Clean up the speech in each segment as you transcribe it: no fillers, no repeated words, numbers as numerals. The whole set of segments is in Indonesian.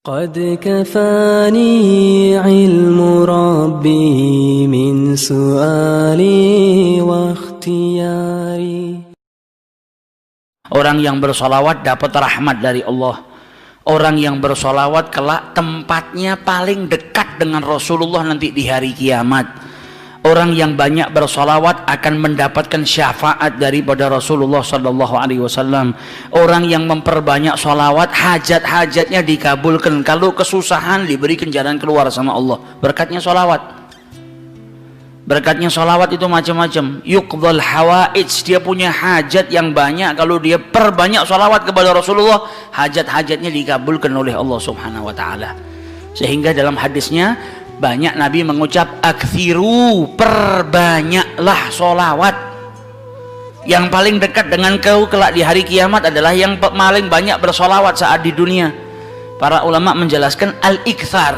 قد كفاني علم ربي من سؤالي واختياري. Orang yang bersolawat dapat rahmat dari Allah. Orang yang bersolawat kelak tempatnya paling dekat dengan Rasulullah nanti di hari kiamat. Orang yang banyak bersolawat akan mendapatkan syafaat daripada Rasulullah Sallallahu Alaihi Wasallam. Orang yang memperbanyak solawat, hajat-hajatnya dikabulkan. Kalau kesusahan, diberikan jalan keluar sama Allah. Berkatnya solawat. Berkatnya solawat itu macam-macam. Yuqdhal hawaij, dia punya hajat yang banyak. Kalau dia perbanyak solawat kepada Rasulullah, hajat-hajatnya dikabulkan oleh Allah Subhanahu Wa Taala. Sehingga dalam hadisnya banyak Nabi mengucap aktsiru, perbanyaklah solawat. Yang paling dekat dengan kau kelak di hari kiamat adalah yang paling banyak bersolawat saat di dunia. Para ulama menjelaskan al-iktsar,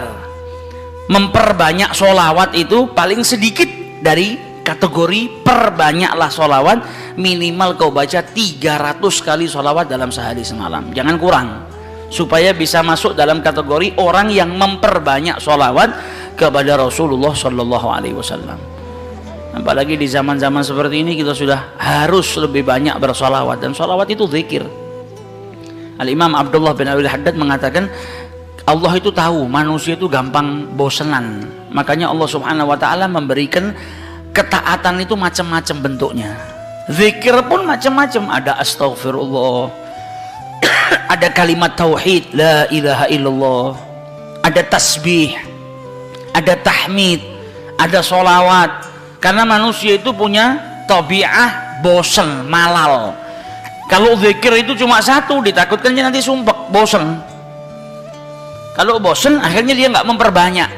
memperbanyak solawat itu paling sedikit dari kategori perbanyaklah solawat. Minimal kau baca 300 kali solawat dalam sehari semalam, jangan kurang, supaya bisa masuk dalam kategori orang yang memperbanyak solawat kepada Rasulullah Sallallahu Alaihi Wasallam. Apalagi di zaman-zaman seperti ini kita sudah harus lebih banyak bersolawat, dan solawat itu zikir. Al-Imam Abdullah bin Abil Haddad mengatakan Allah itu tahu manusia itu gampang bosenan, makanya Allah Subhanahu Wa Taala memberikan ketaatan itu macam-macam bentuknya. Zikir pun macam-macam, ada astaghfirullah, ada kalimat tauhid la ilaha illallah, ada tasbih, ada tahmid, ada solawat. Karena manusia itu punya tabiah bosen, malal. Kalau zikir itu cuma satu, ditakutkan dia nanti sumpek, bosen. Kalau bosen akhirnya dia nggak memperbanyak.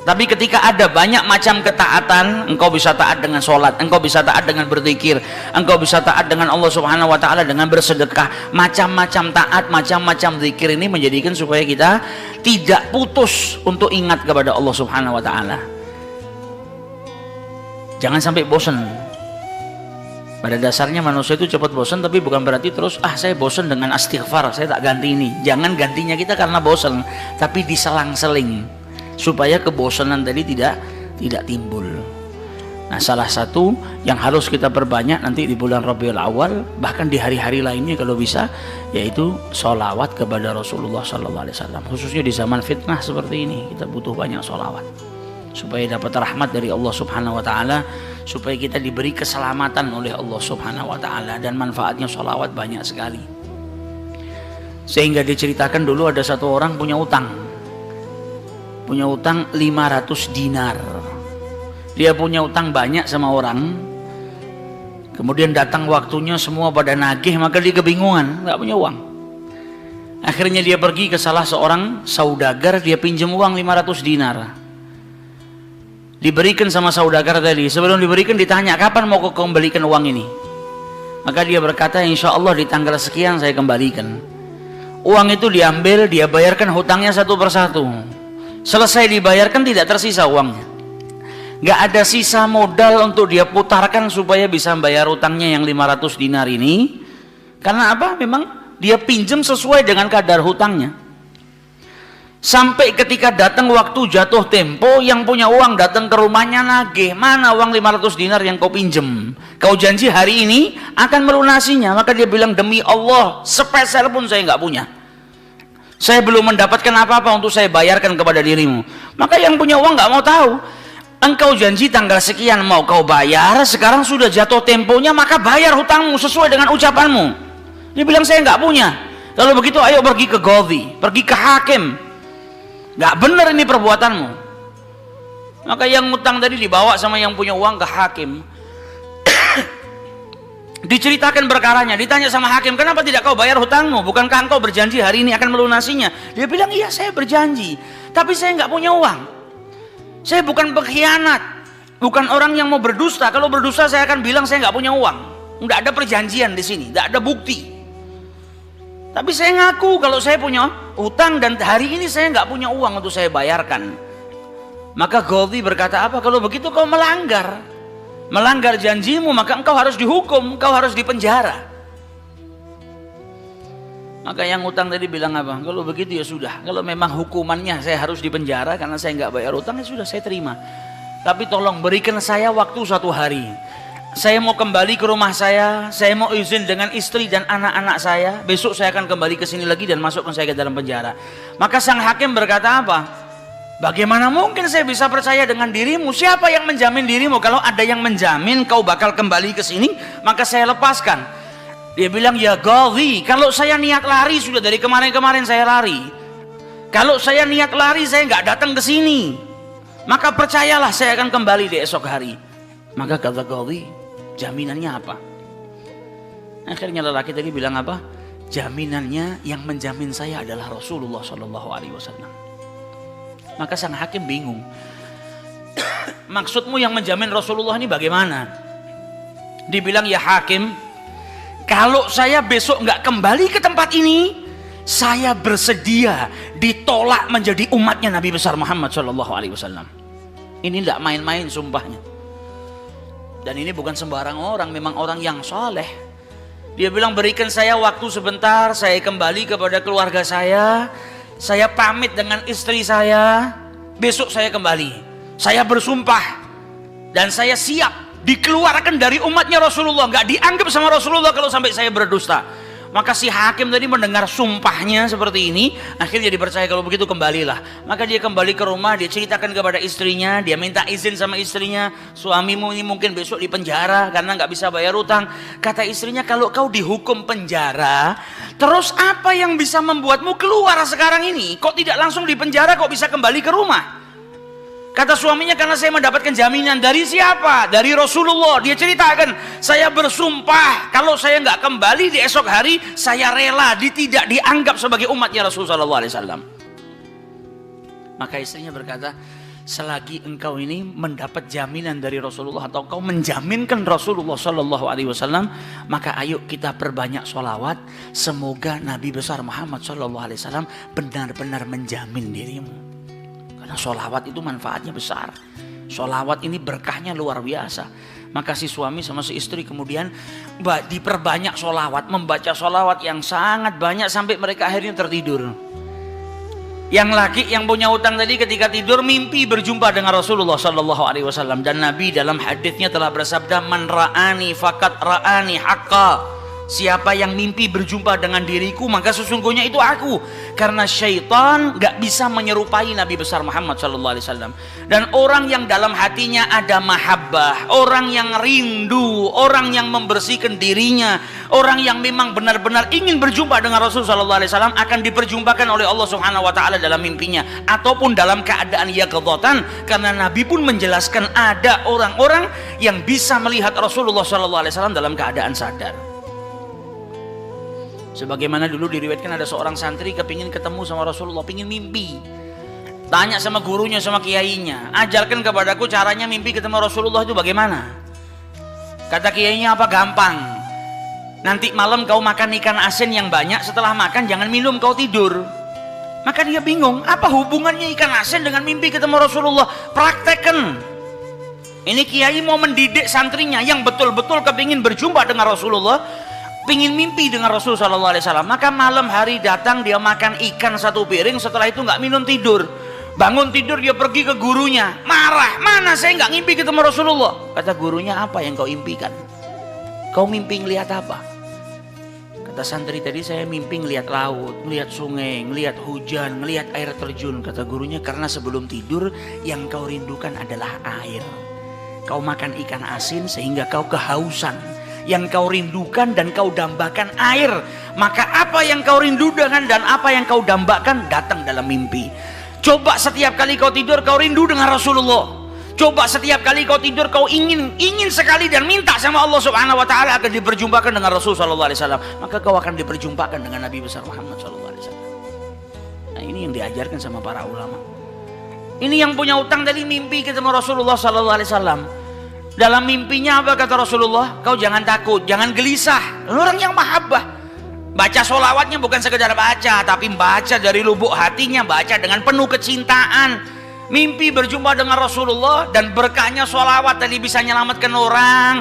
Tapi ketika ada banyak macam ketaatan, engkau bisa taat dengan sholat, engkau bisa taat dengan berzikir, engkau bisa taat dengan Allah Subhanahu Wa Taala dengan bersedekah. Macam-macam taat, macam-macam zikir ini menjadikan supaya kita tidak putus untuk ingat kepada Allah Subhanahu Wa Taala. Jangan sampai bosan. Pada dasarnya manusia itu cepat bosan, tapi bukan berarti terus saya bosan dengan istighfar, saya tak ganti ini. Jangan gantinya kita karena bosan, tapi diselang-seling supaya kebosanan tadi tidak timbul. Nah, salah satu yang harus kita perbanyak nanti di bulan Rabiul Awal, bahkan di hari-hari lainnya kalau bisa, yaitu sholawat kepada Rasulullah Sallallahu Alaihi Wasallam. Khususnya di zaman fitnah seperti ini, kita butuh banyak sholawat supaya dapat rahmat dari Allah Subhanahu Wa Taala, supaya kita diberi keselamatan oleh Allah Subhanahu Wa Taala. Dan manfaatnya sholawat banyak sekali. Sehingga diceritakan dulu ada satu orang punya utang 500 dinar. Dia punya utang banyak sama orang, kemudian datang waktunya semua pada nagih, maka dia kebingungan, nggak punya uang. Akhirnya dia pergi ke salah seorang saudagar, dia pinjam uang 500 dinar. Diberikan sama saudagar tadi. Sebelum diberikan ditanya, kapan mau kau kembalikan uang ini? Maka dia berkata, insya Allah di tanggal sekian saya kembalikan. Uang itu diambil, dia bayarkan hutangnya satu persatu. Selesai dibayarkan tidak tersisa uangnya, nggak ada sisa modal untuk dia putarkan supaya bisa bayar utangnya yang 500 dinar ini. Karena apa? Memang dia pinjam sesuai dengan kadar hutangnya. Sampai ketika datang waktu jatuh tempo, yang punya uang datang ke rumahnya nagih, mana uang 500 dinar yang kau pinjam? Kau janji hari ini akan melunasinya. Maka dia bilang, demi Allah sepeser pun saya nggak punya. Saya belum mendapatkan apa-apa untuk saya bayarkan kepada dirimu. Maka yang punya uang nggak mau tahu. Engkau janji tanggal sekian mau kau bayar, sekarang sudah jatuh temponya, maka bayar hutangmu sesuai dengan ucapanmu. Dia bilang saya nggak punya. Lalu begitu ayo pergi ke Qadhi, pergi ke hakim. Nggak benar ini perbuatanmu. Maka yang utang tadi dibawa sama yang punya uang ke hakim. Diceritakan perkaranya, ditanya sama hakim, kenapa tidak kau bayar hutangmu? Bukankah engkau berjanji hari ini akan melunasinya? Dia bilang, iya saya berjanji, tapi saya nggak punya uang. Saya bukan pengkhianat, bukan orang yang mau berdusta. Kalau berdusta saya akan bilang saya nggak punya uang. Nggak ada perjanjian di sini, nggak ada bukti. Tapi saya ngaku kalau saya punya utang dan hari ini saya nggak punya uang untuk saya bayarkan. Maka Qadhi berkata apa? Kalau begitu kau melanggar janjimu, maka engkau harus dihukum, engkau harus dipenjara. Maka yang utang tadi bilang apa? Kalau begitu ya sudah. Kalau memang hukumannya saya harus dipenjara karena saya nggak bayar utang, ya sudah saya terima. Tapi tolong berikan saya waktu 1 hari. Saya mau kembali ke rumah saya mau izin dengan istri dan anak-anak saya. Besok saya akan kembali ke sini lagi dan masukkan saya ke dalam penjara. Maka sang hakim berkata apa? Bagaimana mungkin saya bisa percaya dengan dirimu? Siapa yang menjamin dirimu? Kalau ada yang menjamin kau bakal kembali ke sini, maka saya lepaskan. Dia bilang, ya Ghadhi, kalau saya niat lari sudah dari kemarin-kemarin saya lari. Kalau saya niat lari saya nggak datang ke sini. Maka percayalah saya akan kembali di esok hari. Maka kata Ghadhi, jaminannya apa? Akhirnya lelaki tadi bilang apa? Jaminannya yang menjamin saya adalah Rasulullah SAW. Maka sang hakim bingung. Maksudmu yang menjamin Rasulullah ini bagaimana? Dibilang, ya hakim, kalau saya besok nggak kembali ke tempat ini, saya bersedia ditolak menjadi umatnya Nabi besar Muhammad SAW. Ini tidak main-main sumpahnya. Dan ini bukan sembarang orang, memang orang yang soleh. Dia bilang, berikan saya waktu sebentar, saya kembali kepada keluarga saya pamit dengan istri saya, besok saya kembali. Saya bersumpah dan saya siap dikeluarkan dari umatnya Rasulullah, nggak dianggap sama Rasulullah kalau sampai saya berdusta. Maka si hakim tadi mendengar sumpahnya seperti ini, akhirnya dipercaya kalau begitu kembalilah. Maka dia kembali ke rumah, dia ceritakan kepada istrinya, dia minta izin sama istrinya, suamimu ini mungkin besok di penjara karena nggak bisa bayar utang. Kata istrinya, kalau kau dihukum penjara, terus apa yang bisa membuatmu keluar sekarang ini? Kok tidak langsung di penjara, kok bisa kembali ke rumah? Kata suaminya, karena saya mendapatkan jaminan. Dari siapa? Dari Rasulullah. Dia ceritakan, saya bersumpah kalau saya nggak kembali di esok hari, saya rela tidak dianggap sebagai umatnya Rasulullah SAW. Maka istrinya berkata, selagi engkau ini mendapat jaminan dari Rasulullah atau kau menjaminkan Rasulullah SAW, maka ayo kita perbanyak sholawat. Semoga Nabi besar Muhammad SAW benar-benar menjamin dirimu. Karena sholawat itu manfaatnya besar. Sholawat ini berkahnya luar biasa. Maka si suami sama si istri kemudian diperbanyak sholawat, membaca sholawat yang sangat banyak sampai mereka akhirnya tertidur. Yang laki yang punya utang tadi ketika tidur mimpi berjumpa dengan Rasulullah SAW. Dan Nabi dalam hadisnya telah bersabda, man ra'ani fakat ra'ani haqqa. Siapa yang mimpi berjumpa dengan diriku, maka sesungguhnya itu aku. Karena syaitan gak bisa menyerupai Nabi besar Muhammad SAW. Dan orang yang dalam hatinya ada mahabbah, orang yang rindu, orang yang membersihkan dirinya, orang yang memang benar-benar ingin berjumpa dengan Rasulullah SAW, akan diperjumpakan oleh Allah Subhanahu Wa Taala dalam mimpinya ataupun dalam keadaan yaqdhatan. Karena Nabi pun menjelaskan ada orang-orang yang bisa melihat Rasulullah SAW dalam keadaan sadar. Sebagaimana dulu diriwayatkan ada seorang santri kepingin ketemu sama Rasulullah, pingin mimpi. Tanya sama gurunya, sama kiainya, ajarkan kepadaku caranya mimpi ketemu Rasulullah itu bagaimana. Kata kiainya, apa gampang. Nanti malam kau makan ikan asin yang banyak, setelah makan jangan minum, kau tidur. Maka dia bingung, apa hubungannya ikan asin dengan mimpi ketemu Rasulullah? Praktekkan. Ini kiai mau mendidik santrinya yang betul-betul kepingin berjumpa dengan Rasulullah, pingin mimpi dengan Rasulullah SAW. Maka malam hari datang, dia makan ikan 1 piring, setelah itu nggak minum, tidur. Bangun tidur dia pergi ke gurunya, marah, mana saya nggak ngimpi ketemu Rasulullah. Kata gurunya, apa yang kau impikan? Kau mimpi ngelihat apa? Kata santri tadi, saya mimpi ngelihat laut, ngelihat sungai, ngelihat hujan, ngelihat air terjun. Kata gurunya, karena sebelum tidur yang kau rindukan adalah air. Kau makan ikan asin sehingga kau kehausan. Yang kau rindukan dan kau dambakan air. Maka apa yang kau rindukan dan apa yang kau dambakan datang dalam mimpi. Coba setiap kali kau tidur kau rindu dengan Rasulullah. Coba setiap kali kau tidur kau ingin sekali dan minta sama Allah Subhanahu Wa Taala akan diperjumpakan dengan Rasulullah SAW. Maka kau akan diperjumpakan dengan Nabi besar Muhammad SAW. Nah, ini yang diajarkan sama para ulama. Ini yang punya utang tadi mimpi ketemu Rasulullah SAW. Dalam mimpinya apa kata Rasulullah? Kau jangan takut, jangan gelisah. Orang yang mahabbah, baca sholawatnya bukan sekedar baca, tapi baca dari lubuk hatinya, baca dengan penuh kecintaan. Mimpi berjumpa dengan Rasulullah dan berkahnya sholawat tadi bisa menyelamatkan orang.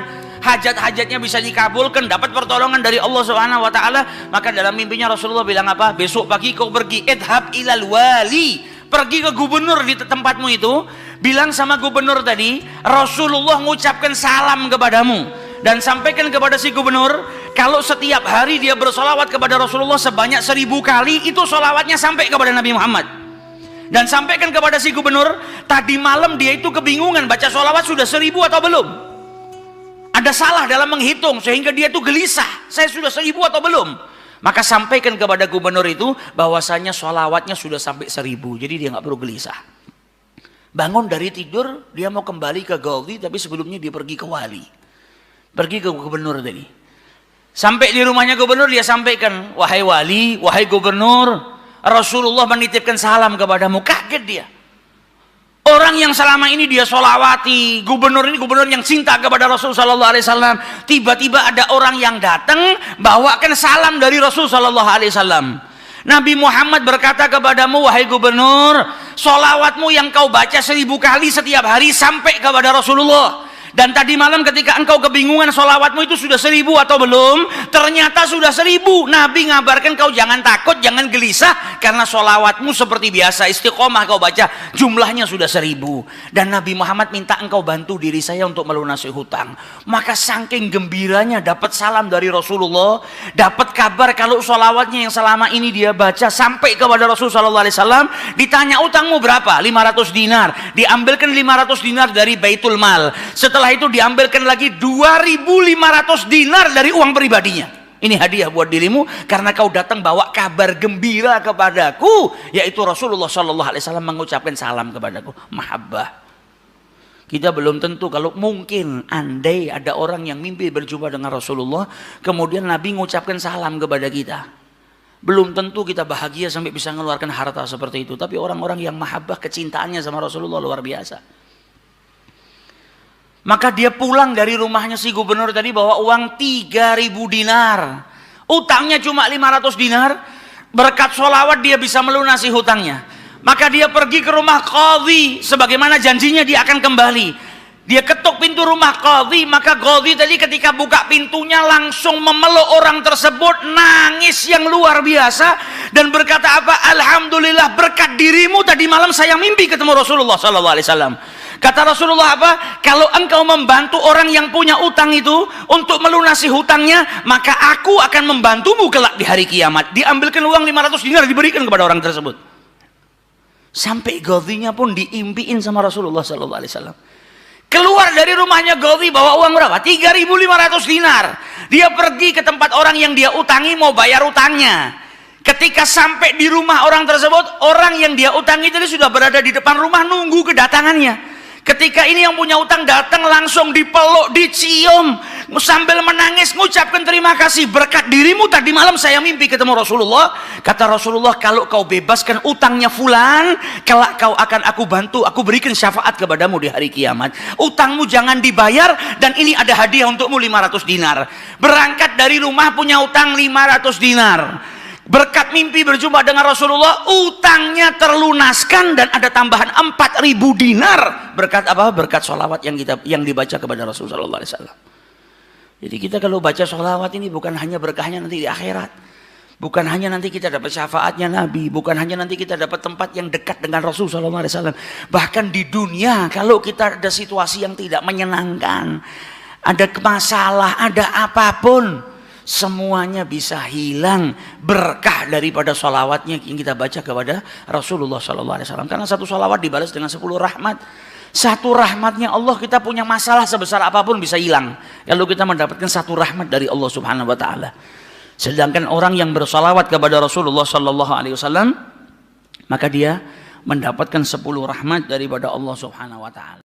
hajat-hajatnya bisa dikabulkan, dapat pertolongan dari Allah Subhanahu wa taala. Maka dalam mimpinya Rasulullah bilang apa? Besok pagi kau pergi, idhab ilal wali, pergi ke gubernur di tempatmu itu, bilang sama gubernur tadi, Rasulullah mengucapkan salam kepadamu, dan sampaikan kepada si gubernur, kalau setiap hari dia bersolawat kepada Rasulullah sebanyak 1000 kali, itu solawatnya sampai kepada Nabi Muhammad. Dan sampaikan kepada si gubernur, tadi malam dia itu kebingungan, baca solawat sudah 1000 atau belum, ada salah dalam menghitung sehingga dia itu gelisah, saya sudah 1000 atau belum. Maka sampaikan kepada gubernur itu bahwasanya solawatnya sudah sampai 1000, jadi dia nggak perlu gelisah. Bangun dari tidur, dia mau kembali ke Ghazi, tapi sebelumnya dia pergi ke wali, pergi ke gubernur tadi. Sampai di rumahnya gubernur, dia sampaikan, wahai wali, wahai gubernur, Rasulullah menitipkan salam kepadamu. Kaget dia. Orang yang selama ini dia solawati, gubernur ini gubernur yang cinta kepada Rasul Sallallahu Alaihi Wasallam, tiba-tiba ada orang yang datang bawakan salam dari Rasul Sallallahu Alaihi Wasallam. Nabi Muhammad berkata kepadamu, wahai gubernur, solawatmu yang kau baca 1000 kali setiap hari sampai kepada Rasulullah. Dan tadi malam ketika engkau kebingungan solawatmu itu sudah 1000 atau belum, ternyata sudah 1000. Nabi ngabarkan kau jangan takut, jangan gelisah, karena solawatmu seperti biasa, istiqomah kau baca, jumlahnya sudah 1000. Dan Nabi Muhammad minta engkau bantu diri saya untuk melunasi hutang. Maka saking gembiranya dapat salam dari Rasulullah, dapat kabar kalau solawatnya yang selama ini dia baca sampai kepada Rasul Sallallahu Alaihi Wasallam. Ditanya utangmu berapa? 500 dinar. Diambilkan 500 dinar dari Baitul Mal. Setelah itu diambilkan lagi 2.500 dinar dari uang pribadinya. Ini hadiah buat dirimu karena kau datang bawa kabar gembira kepadaku, yaitu Rasulullah Sallallahu Alaihi Wasallam mengucapkan salam kepadaku. Mahabbah. Kita belum tentu, kalau mungkin andai ada orang yang mimpi berjumpa dengan Rasulullah, kemudian Nabi mengucapkan salam kepada kita, belum tentu kita bahagia sampai bisa mengeluarkan harta seperti itu. Tapi orang-orang yang mahabbah, kecintaannya sama Rasulullah luar biasa. Maka dia pulang dari rumahnya si gubernur tadi bawa uang 3.000 dinar. Utangnya cuma 500 dinar. Berkat sholawat dia bisa melunasi hutangnya. Maka dia pergi ke rumah qadhi, sebagaimana janjinya dia akan kembali. Dia ketuk pintu rumah qadhi, maka qadhi tadi ketika buka pintunya langsung memeluk orang tersebut, nangis yang luar biasa dan berkata apa? Alhamdulillah, berkat dirimu tadi malam saya mimpi ketemu Rasulullah Sallallahu Alaihi Wasallam. Kata Rasulullah apa? Kalau engkau membantu orang yang punya utang itu untuk melunasi hutangnya, maka aku akan membantumu kelak di hari kiamat. Diambilkan uang 500 dinar diberikan kepada orang tersebut. Sampai Ghazinya pun diimpiin sama Rasulullah Sallallahu Alaihi Wasallam. Keluar dari rumahnya Ghazi bawa uang berapa? 3.500 dinar. Dia pergi ke tempat orang yang dia utangi mau bayar utangnya. Ketika sampai di rumah orang tersebut, orang yang dia utangi tadi sudah berada di depan rumah nunggu kedatangannya. Ketika ini yang punya utang datang, langsung dipeluk, dicium, sambil menangis mengucapkan terima kasih, berkat dirimu tadi malam saya mimpi ketemu Rasulullah. Kata Rasulullah, kalau kau bebaskan utangnya fulan, kelak kau akan aku bantu, aku berikan syafaat kepadamu di hari kiamat. Utangmu jangan dibayar, dan ini ada hadiah untukmu 500 dinar. Berangkat dari rumah punya utang 500 dinar. Berkat mimpi berjumpa dengan Rasulullah, utangnya terlunaskan dan ada tambahan 4.000 dinar. Berkat apa? Berkat sholawat yang dibaca kepada Rasulullah Sallallahu Alaihi Wasallam. Jadi kita kalau baca sholawat ini bukan hanya berkahnya nanti di akhirat, bukan hanya nanti kita dapat syafaatnya Nabi, bukan hanya nanti kita dapat tempat yang dekat dengan Rasul Sallallahu Alaihi Wasallam. Bahkan di dunia kalau kita ada situasi yang tidak menyenangkan, ada masalah, ada apapun, semuanya bisa hilang berkah daripada sholawatnya yang kita baca kepada Rasulullah Sallallahu Alaihi Wasallam. Karena satu sholawat dibalas dengan 10 rahmat. Satu rahmatnya Allah, kita punya masalah sebesar apapun bisa hilang kalau kita mendapatkan satu rahmat dari Allah Subhanahu Wa Taala. Sedangkan orang yang bersholawat kepada Rasulullah Sallallahu Alaihi Wasallam, maka dia mendapatkan 10 rahmat daripada Allah Subhanahu Wa Taala.